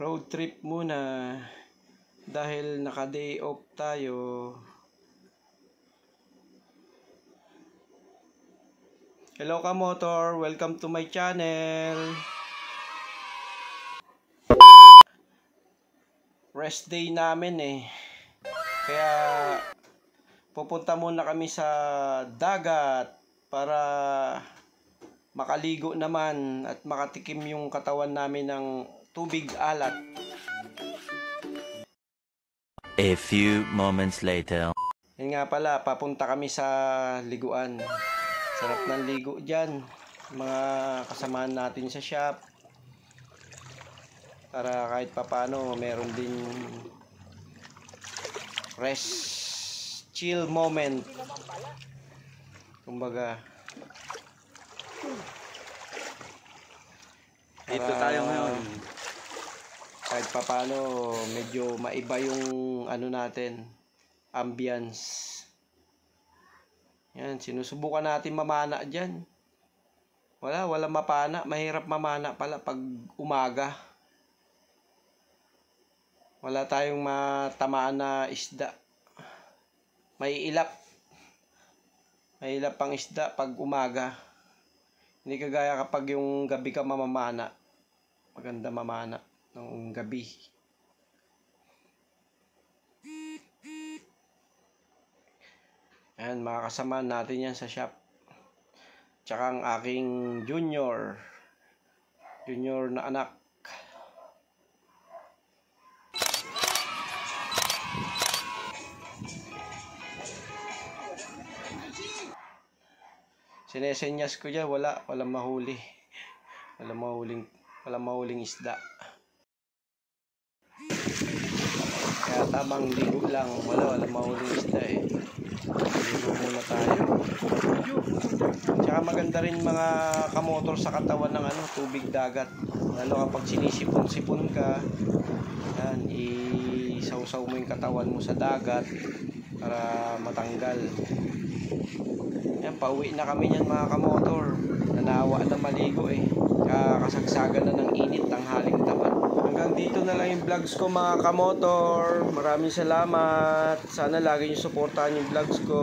road trip muna dahil naka day off tayo. Hello kamotor, welcome to my channel. Rest day namin kaya pupunta muna kami sa dagat para makaligo naman at makatikim yung katawan namin ng tubig alat. A few moments later. Yan nga pala, papunta kami sa liguan. Sarap ng ligo dyan. Mga kasamaan natin sa shop. Para kahit papano meron din rest, chill moment. Kumbaga. Dito tayo ngayon. Kahit papano medyo maiba yung ano natin, ambience. Yan, sinusubukan natin mamana dyan. Wala mapana. Mahirap mamana pala pag umaga. Wala tayong matamaan na isda. May ilap ang isda pag umaga. Hindi kagaya kapag yung gabi ka mamamana. Maganda mamana ng gabi. Ayan, makakasama natin yan sa shop. Tsaka ang aking junior na anak. Sinesenyas ko dyan, walang mahuli. Walang mahuling isda. Kaya tamang ligo lang, walang mahuling isda ligo muna tayo. Tsaka maganda rin mga kamotor sa katawan ng tubig dagat. Lalo kapag sinisipon-sipon ka, yan, isawsaw mo yung katawan mo sa dagat para matanggal. Yan, pauwi na kami niyan mga kamotor. Nanawa na maligo Kakasagsagan na ng init ng haling tapat. Hanggang dito na lang yung vlogs ko mga kamotor. Maraming salamat. Sana lagi nyo suportahan yung vlogs ko.